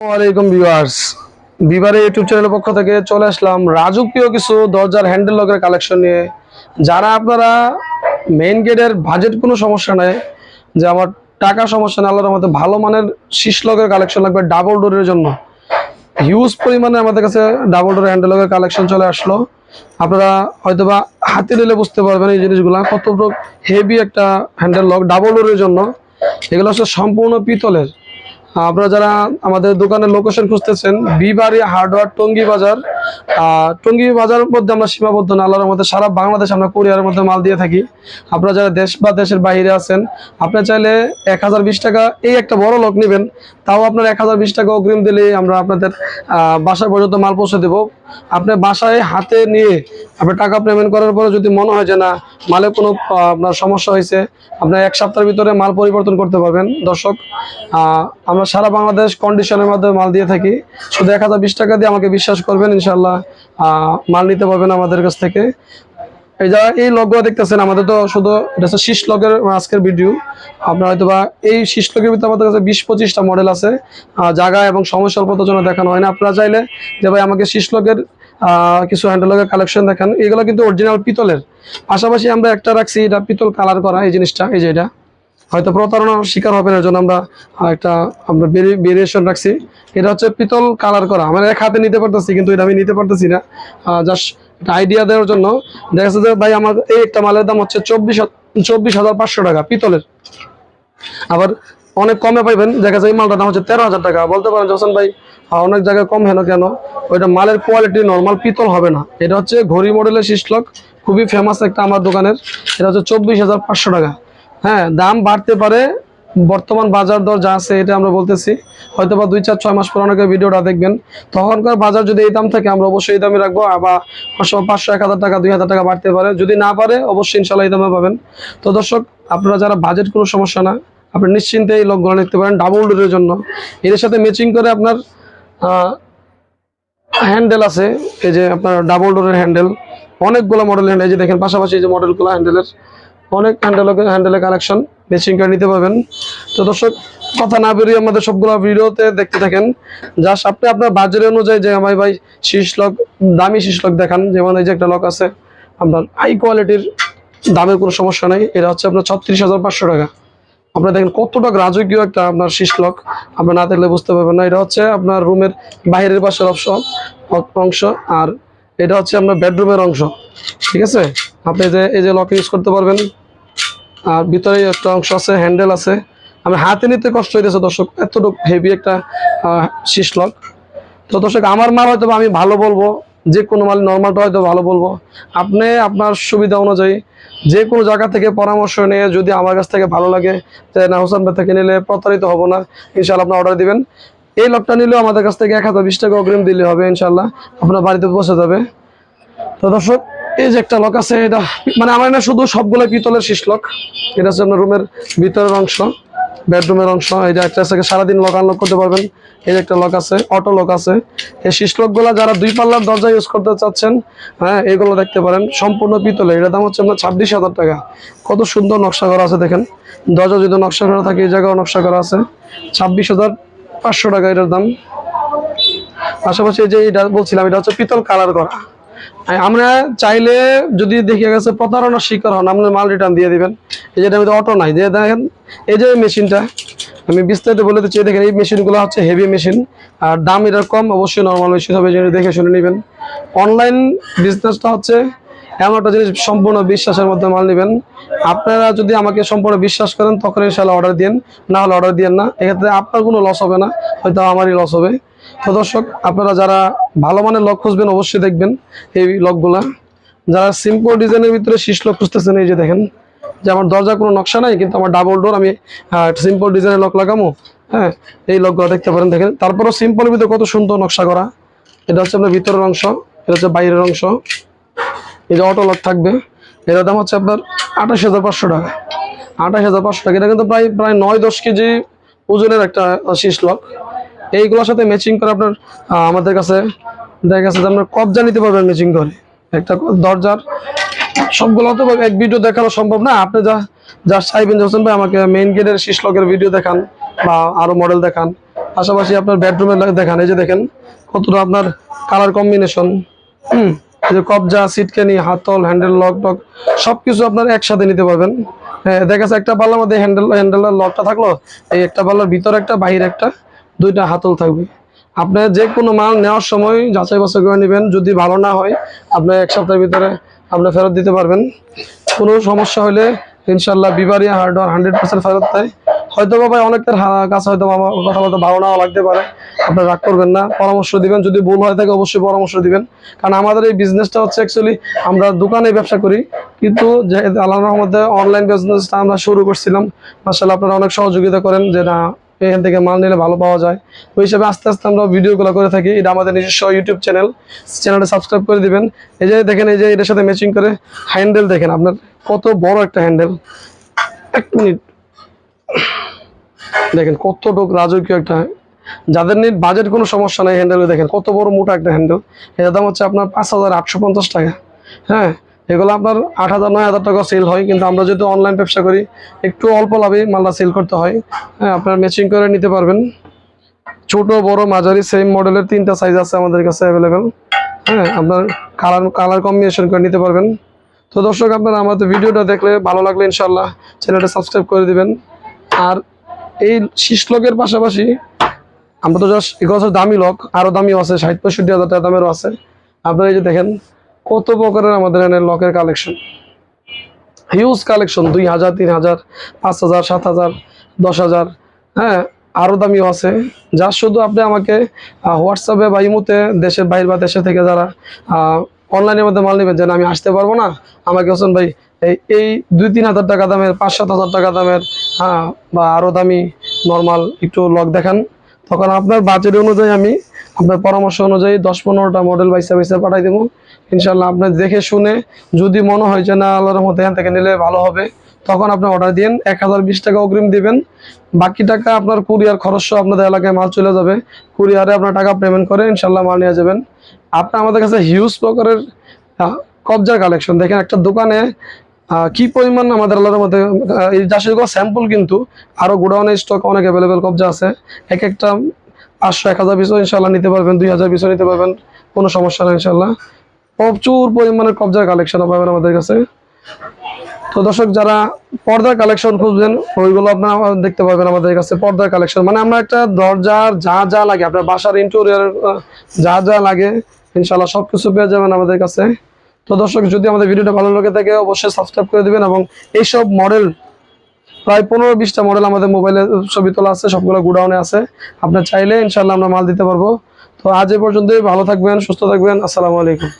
ওয়ালাইকুম viewers, বিবারে YouTube চ্যানেলের পক্ষ থেকে চলে আসলাম রাজকীয় কিছু দরজার হ্যান্ডেল লকের কালেকশন নিয়ে। যারা আপনারা মেইন গেটের বাজেট কোনো সমস্যা নেই, যে আমার টাকা সমস্যা নেই, আল্লাহর মধ্যে ভালো মানের শীষ লকের কালেকশন লাগবে ডাবল ডোরের জন্য, হিউজ পরিমাণে আমাদের কাছে ডাবল ডোর হ্যান্ডেল লকের কালেকশন চলে আসলো। আপনারা হয়তোবা হাতে নিলে বুঝতে পারবেন এই জিনিসগুলো কত হেভি একটা হ্যান্ডেল লক ডাবল ডোরের জন্য। এগুলো হচ্ছে সম্পূর্ণ পিতলের। আপনারা যারা আমাদের দোকানের লোকেশন খুঁজতেছেন, বিবাড়ি হার্ডওয়্যার টঙ্গী বাজারের মধ্যে আমরা সীমাবদ্ধ না, আল্লাহর মধ্যে সারা বাংলাদেশ আমরা কুরিয়ারের মধ্যে মাল দিয়ে থাকি। আপনারা যারা দেশ বা দেশের বাইরে আছেন, আপনারা চাইলে 1020 টাকা এই একটা বড় লক নেবেন, তাও আপনার 1020 টাকা অগ্রিম দিলে আমরা আপনাদের বাসা পর্যন্ত মাল পৌঁছে দেবো। আপনি বাসায় হাতে নিয়ে আপনি টাকা পেমেন্ট করার পরে যদি মনে হয় যে না মালে কোনো আপনার সমস্যা হয়েছে, আপনার এক সপ্তাহের ভিতরে মাল পরিবর্তন করতে পারবেন। দর্শক, আমরা সারা বাংলাদেশ কন্ডিশনের মাধ্যমে মাল দিয়ে থাকি। শুধু 1020 টাকা দিয়ে আমাকে বিশ্বাস করবেন, ইনশাল্লাহ মাল নিতে পারবেন আমাদের কাছ থেকে। এই যারা এই লকগুলো দেখতেছেন, আমাদের তো শুধু এটা হচ্ছে শীষ লকের আজকের ভিডিও। আপনারা হয়তো বা এই শীষ লকের ভিতরে আমাদের কাছে 20-25টা মডেল আছে, জায়গা এবং সময় স্বল্পতার জন্য দেখানো হয় না। আপনারা চাইলে যে ভাই আমাকে শীষ লকের কিছু হ্যান্ডেল লকের কালেকশন দেখান, এগুলো কিন্তু অরিজিনাল পিতলের। পাশাপাশি আমরা একটা রাখছি, এটা পিতল কালার করা এই জিনিসটা, এই যে এটা হয়তো প্রতারণার শিকার হবে না, এর জন্য আমরা আমরা ভেরিয়েশন রাখছি। এটা হচ্ছে পিতল কালার করা, আমরা এক হাতে নিতে পারতেছি কিন্তু এটা আমি নিতে পারতেছি না, জাস্ট একটা আইডিয়া দেওয়ার জন্য। দেখা যাচ্ছে যে ভাই আমার এই একটা মালের দাম হচ্ছে 24,500 টাকা পিতলের। আবার অনেক কমে পাইবেন, দেখা যায় এই মালটার দাম হচ্ছে 13,000 টাকা। বলতে পারেন হোসেন ভাই অনেক জায়গায় কম হেন কেন, ওইটা মালের কোয়ালিটি নর্মাল পিতল হবে না। এটা হচ্ছে ঘড়ি মডেলের শীষ লক, খুবই ফেমাস একটা আমার দোকানের। এটা হচ্ছে 24,500 টাকা। হ্যাঁ, দাম বাড়তে পারে, বর্তমান বাজার দর যা আছে এটা আমরা বলতেছি। হয়তো বা 2-4-6 মাস পর অনেকে ভিডিওটা দেখবেন, তখনকার বাজার যদি এই দাম থাকে আমরা অবশ্যই এই দামে রাখবো। আবার 500-1000 টাকা 2000 টাকা বাড়তে পারে, যদি না পারে অবশ্যই ইনশাল্লাহ এই দামে পাবেন। তো দর্শক, আপনারা যারা বাজেট কোনো সমস্যা না, আপনি নিশ্চিন্তে এই লকগুলো নিতে পারেন ডাবল ডোরের জন্য। এদের সাথে ম্যাচিং করে আপনার হ্যান্ডেল আছে, এই যে আপনার ডাবল ডোরের হ্যান্ডেল, অনেকগুলো মডেল হ্যান্ডেল, এই যে দেখেন পাশাপাশি এই যে মডেলগুলো হ্যান্ডেলের, অনেক হ্যান্ডেলের কালেকশন ম্যাচিং করে নিতে পারবেন। তো দর্শক, কথা না বেরিয়ে আমাদের সবগুলো ভিডিওতে দেখতে থাকেন। জাস্ট আপনি আপনার বাজার অনুযায়ী যে আমার ভাই শীষ লক, দামি শীষ লক দেখান। যেমন এই যে একটা লক আছে আপনার হাই কোয়ালিটির, দামের কোনো সমস্যা নেই। এটা হচ্ছে আপনার 36,500 টাকা। আপনার দেখেন কতটা রাজকীয় একটা আপনার শীষ লক, আপনার না দেখলে বুঝতে পারবেন না। এটা হচ্ছে আপনার রুমের বাইরের পাশের অংশ, আর এটা হচ্ছে আপনার বেডরুমের অংশ। ঠিক আছে, আপনি এই যে লক ইউজ করতে পারবেন। আর ভিতরে একটা অংশ আছে, হ্যান্ডেল আছে। আমি হাতে নিতে কষ্ট হইতেছে দর্শক, এতটুকু হেভি একটা শীষ লক। তো দর্শক, আমার মাল হয়তো আমি ভালো বলবো, যে কোনো মাল নর্মালটা হয়তো ভালো বলবো। আপনি আপনার সুবিধা অনুযায়ী যে কোনো জায়গা থেকে পরামর্শ নিয়ে যদি আমার কাছ থেকে ভালো লাগে যে না হোসেন ভাই থেকে নিলে প্রতারিত হবো না, ইনশাল্লাহ আপনার অর্ডার দিবেন। এই লকটা নিলেও আমাদের কাছ থেকে 1020 টাকা অগ্রিম দিলে হবে, ইনশাল্লাহ আপনার বাড়িতে পৌঁছে যাবে। তো দর্শক, এই যে একটা লক আছে, এটা মানে আমার না শুধু সবগুলো পিতলের শীষ লক। এটা হচ্ছে আপনার রুমের ভিতরের অংশ, বেডরুমের অংশ। এই যে একটা সারাদিন লক আনলক করতে পারবেন। এই যে একটা লক আছে, অটো লক আছে। এই শীষ লকগুলো যারা 2 পাল্লার দরজা ইউজ করতে চাচ্ছেন, হ্যাঁ এগুলো দেখতে পারেন, সম্পূর্ণ পিতলের। এটার দাম হচ্ছে আপনার 26,000 টাকা। কত সুন্দর নকশা করা আছে দেখেন, দরজা যদি নকশা করা থাকে এই জায়গাও নকশা করা আছে। 26,500 টাকা এটার দাম। পাশাপাশি এই যে এটা বলছিলাম, এটা হচ্ছে পিতল কালার করা। আমরা চাইলে যদি দেখে গেছে প্রতারণার শিকার হন, আপনার মাল রিটার্ন দিয়ে দিবেন। এই যেটা অটো নাই, যে দেখেন এই যে মেশিনটা আমি বিস্তারিত বলে দিচ্ছি। দেখেন এই মেশিনগুলো হচ্ছে হেভি মেশিন, আর দাম এটার কম, অবশ্যই নর্মাল মেশিন হবে, যেটা দেখে শুনে নেবেন। অনলাইন বিজনেসটা হচ্ছে এমন একটা জিনিস, সম্পূর্ণ বিশ্বাসের মধ্যে মাল নেবেন। আপনারা যদি আমাকে সম্পূর্ণ বিশ্বাস করেন তখন ইনশাআল্লাহ অর্ডার দিন, না হলে অর্ডার দিন না। এক্ষেত্রে আপনার কোনো লস হবে না, হয়তো আমারই লস হবে। তো দর্শক, আপনারা যারা ভালো মানের লক খুঁজবেন অবশ্যই দেখবেন এই লকগুলা। যারা সিম্পল ডিজাইনের ভিতরে শীষ লক খুঁজতেছেন, এই যে দেখেন যে আমার দরজা কোনো নকশা নাই কিন্তু আমার ডাবল ডোর, আমি সিম্পল ডিজাইনের লক লাগামো, হ্যাঁ এই লকগুলো দেখতে পারেন। দেখেন তারপরও সিম্পলের ভিতরে কত সুন্দর নকশা করা। এটা হচ্ছে আপনার ভিতরের অংশ, এটা হচ্ছে বাইরের অংশ। এই যে অটো লক থাকবে, এটার দাম হচ্ছে আপনার 28,500 টাকা। 28,500 টাকা। এটা কিন্তু প্রায় 9-10 কেজি ওজনের একটা শীষ লক। এইগুলোর সাথে ম্যাচিং করে আপনার আমাদের কাছে দেখা গেছে যে আপনার কবজা নিতে পারবেন ম্যাচিং করে একটা দরজার। সবগুলো তো এক ভিডিও দেখানো সম্ভব না। আপনি যা চাইবেন যে হোসেন ভাই আমাকে মেইন গেটের শীষ লকের ভিডিও দেখান বা আরো মডেল দেখান, পাশাপাশি আপনার বেডরুমে দেখান, এই যে দেখেন কতটা আপনার কালার কম্বিনেশন। এই যে কবজা, সিটকানি, হাতল, হ্যান্ডেল, লক টক সবকিছু আপনার একসাথে নিতে পারবেন। হ্যাঁ, দেখা যাচ্ছে একটা পাল্লার মধ্যে হ্যান্ডেলের লকটা থাকলো, এই একটা পাল্লার ভিতরে একটা বাহিরে একটা, দুইটা হাতল থাকবে। আপনার যে কোনো মাল নেওয়ার সময় যাচাই বাছাই করে নেবেন, যদি ভালো না হয় আপনি 1 সপ্তাহের ভিতরে আপনার ফেরত দিতে পারবেন। কোনো সমস্যা হলে ইনশাল্লাহ বিবারিয়া হার্ডওয়্যার 100% ফেরত দেয়। হয়তো বা ভাই অনেকের কাছে হয়তো আমার কথা বলতে ভালো নাও লাগতে পারে, আপনার রাগ করবেন না, পরামর্শ দিবেন, যদি ভুল হয়ে থাকে অবশ্যই পরামর্শ দিবেন। কারণ আমাদের এই বিজনেসটা হচ্ছে অ্যাকচুয়ালি আমরা দোকানে ব্যবসা করি, কিন্তু যে আল্লাহর রহমতে অনলাইন বিজনেসটা আমরা শুরু করছিলাম, মাশাআল্লাহ আপনারা অনেক সহযোগিতা করেন যে না এখান থেকে মাল নিলে ভালো পাওয়া যায়। ওই হিসাবে আস্তে আস্তে আমরা ভিডিওগুলো করে থাকি। এটা আমাদের নিজস্ব ইউটিউব চ্যানেলটা সাবস্ক্রাইব করে দিবেন। এই যে দেখেন, এই যে এটার সাথে ম্যাচিং করে হ্যান্ডেল দেখেন আপনার কত বড় একটা হ্যান্ডেল। 1 মিনিট দেখেন কতটুকু রাজকীয় একটা, যাদের নিয়ে বাজেট কোনো সমস্যা নাই, হ্যান্ডেল দেখেন কত বড় মোটা একটা হ্যান্ডেল। এটার দাম হচ্ছে আপনার 5,850 টাকা। হ্যাঁ, এগুলো আপনার 8,000 9,000 টাকা সেল হয়, কিন্তু আমরা যেহেতু অনলাইন ব্যবসা করি একটু অল্প লাভে মালটা সেল করতে হয়। হ্যাঁ, আপনার ম্যাচিং করে নিতে পারবেন, ছোট বড় মাঝারি সেম মডেলের 3টা সাইজ আছে আমাদের কাছে অ্যাভেলেবেল। হ্যাঁ, আপনার কালার কম্বিনেশন করে নিতে পারবেন। তো দর্শক, আপনারা আমাদের ভিডিওটা দেখলে ভালো লাগলে ইনশাল্লাহ চ্যানেলটা সাবস্ক্রাইব করে দিবেন। আর এই শীষ লকের পাশাপাশি আমরা তো জাস্ট এগুলো হচ্ছে দামি লক, আরও দামিও আছে, 60-65 হাজার টাকা দামেরও আছে। আপনারা এই যে দেখেন কত প্রকারের আমাদের এখানে লকের কালেকশন, হিউজ কালেকশন, 2,000, 3,000, 5,000, 7,000, 10,000। হ্যাঁ, আরও দামিও আছে। যা শুধু আপনি আমাকে হোয়াটসঅ্যাপে বা ইমোতে দেশের বাইরে বা দেশে থেকে যারা অনলাইনের মধ্যে মাল নেবেন, যেন আমি আসতে পারবো না, আমাকে হোসেন ভাই এই 2-3 হাজার টাকা দামের, 5-7 হাজার টাকা দামের, হ্যাঁ, বা আরও দামি নর্মাল একটু লক দেখান। তখন আপনার বাজেট অনুযায়ী আমি আপনার পরামর্শ অনুযায়ী 10-15টা মডেল বাইসা পাঠাই দেবো। ইনশাল্লাহ আপনার দেখে শুনে যদি মনে হয় যে না আল্লাহর মধ্যে এখান থেকে নিলে ভালো হবে, তখন আপনি অর্ডার দিন, 1,020 টাকা অগ্রিম দিবেন। বাকি টাকা আপনার কুরিয়ার খরচ আপনাদের এলাকায় মাল চলে যাবে, কুরিয়ারে আপনার টাকা পেমেন্ট করে ইনশাল্লাহ মাল নিয়ে যাবেন। আপনি আমাদের কাছে হিউজ প্রকারের কবজার কালেকশন দেখেন, একটা দোকানে কি পরিমাণ আমাদের আল্লাহর মধ্যে এই জাসিগুলো স্যাম্পল, কিন্তু আরও গোডাউনের স্টক অনেক অ্যাভেলেবেল কবজা আছে। এক একটা 500-1,000 পিসও ইনশাল্লাহ নিতে পারবেন, 2,000 পিসও নিতে পারবেন, কোনো সমস্যা নেই ইনশাল্লাহ। প্রচুর পরিমাণের কবজার কালেকশন পাবেন আমাদের কাছে। তো দর্শক, যারা পর্দার কালেকশন খুঁজবেন ওইগুলো আপনারা দেখতে পাবেন আমাদের কাছে। পর্দার কালেকশন মানে আমরা একটা দরজার যা যা লাগে, আপনার বাসার ইন্টেরিয়র যা যা লাগে ইনশাল্লাহ সব কিছু পেয়ে যাবেন আমাদের কাছে। তো দর্শক, যদি আমাদের ভিডিওটা ভালো লাগে থাকে অবশ্যই সাবস্ক্রাইব করে দিবেন। এবং এইসব মডেল প্রায় 15-20টা মডেল আমাদের মোবাইলে ছবি তোলা আছে, সবগুলো গোডাউনে আছে। আপনার চাইলে ইনশাল্লাহ আমরা মাল দিতে পারবো। তো আজ এ পর্যন্তই, ভালো থাকবেন, সুস্থ থাকবেন, আসসালামু আলাইকুম।